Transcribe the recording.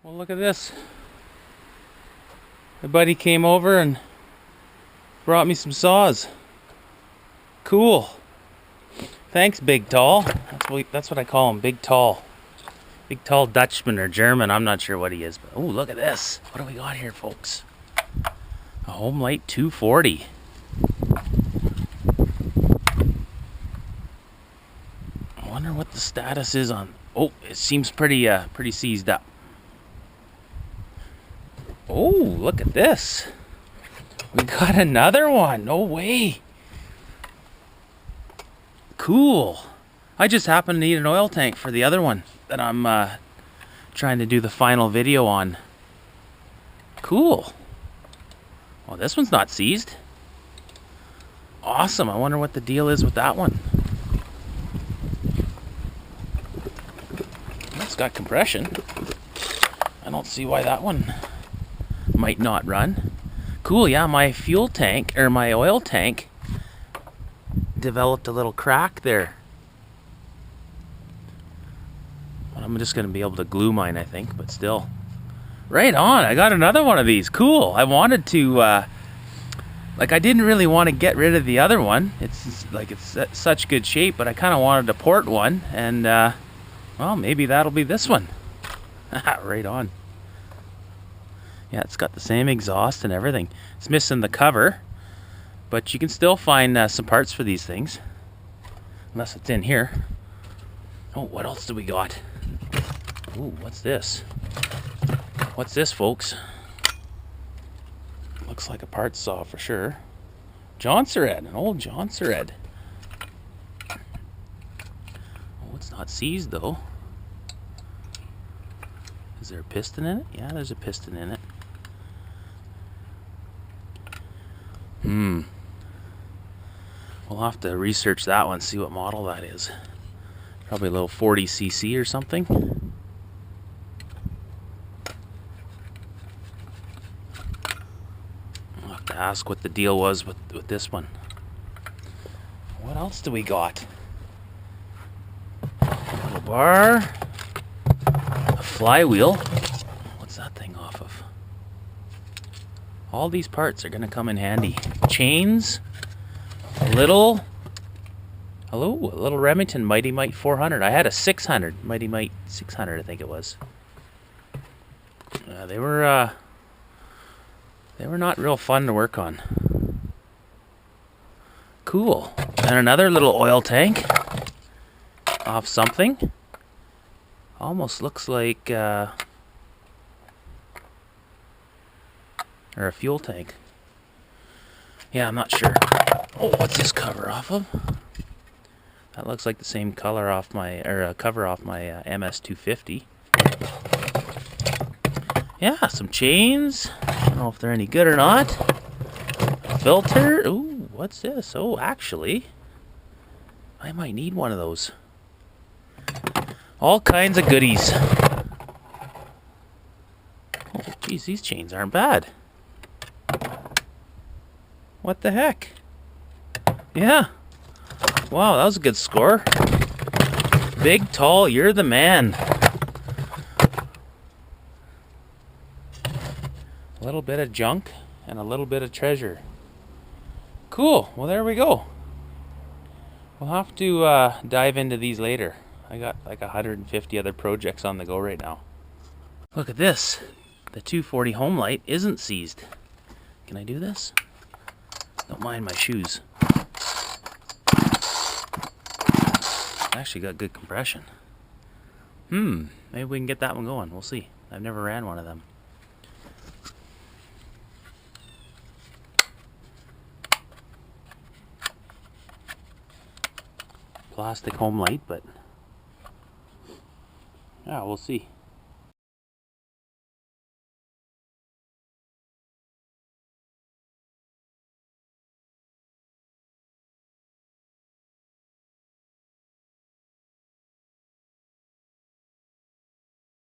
Well, look at this. My buddy came over and brought me some saws. Cool. Thanks, Big Tall. That's what I call him, Big Tall. Big Tall Dutchman or German, I'm not sure what he is. But oh, look at this. What do we got here, folks? A Homelite 240. I wonder what the status is on. Oh, it seems pretty seized up. Oh, look at this. We got another one. No way. Cool. I just happened to need an oil tank for the other one that I'm trying to do the final video on. Cool. Well, this one's not seized. Awesome. I wonder what the deal is with that one. It's got compression. I don't see why that one might not run. Cool, yeah, my fuel tank, or my oil tank, developed a little crack there. I'm just going to be able to glue mine, I think, but still. Right on, I got another one of these. Cool. I wanted to, I didn't really want to get rid of the other one. It's such good shape, but I kind of wanted to port one, and, well, maybe that'll be this one. Right on. Yeah, it's got the same exhaust and everything. It's missing the cover, but you can still find some parts for these things. Unless it's in here. Oh, what else do we got? Ooh, what's this? What's this, folks? Looks like a part saw for sure. Jonsered, an old Jonsered. Oh, it's not seized though. Is there a piston in it? Yeah, there's a piston in it. We'll have to research that one, see what model that is. Probably a little 40cc or something. I'll have to ask what the deal was with this one. What else do we got? A little bar. A flywheel. What's that thing off of? All these parts are going to come in handy. Chains. A little Remington Mighty Mite 400. I had a 600, Mighty Mite 600, I think it was. They were not real fun to work on. Cool. And another little oil tank off something. Almost looks like or a fuel tank. Yeah, I'm not sure. Oh, what's this cover off of? That looks like the same color off my, cover off my MS250. Yeah, some chains. I don't know if they're any good or not. Filter. Ooh, what's this? Oh, actually, I might need one of those. All kinds of goodies. Oh, geez, these chains aren't bad. What the heck? Yeah. Wow, that was a good score. Big Tall, you're the man. A little bit of junk and a little bit of treasure. Cool. Well, there we go. We'll have to dive into these later. I got like 150 other projects on the go right now. Look at this. The 240 Homelite isn't seized. Can I do this? Don't mind my shoes. Actually got good compression. Maybe we can get that one going. We'll see. I've never ran one of them. Plastic Homelite, but yeah, we'll see.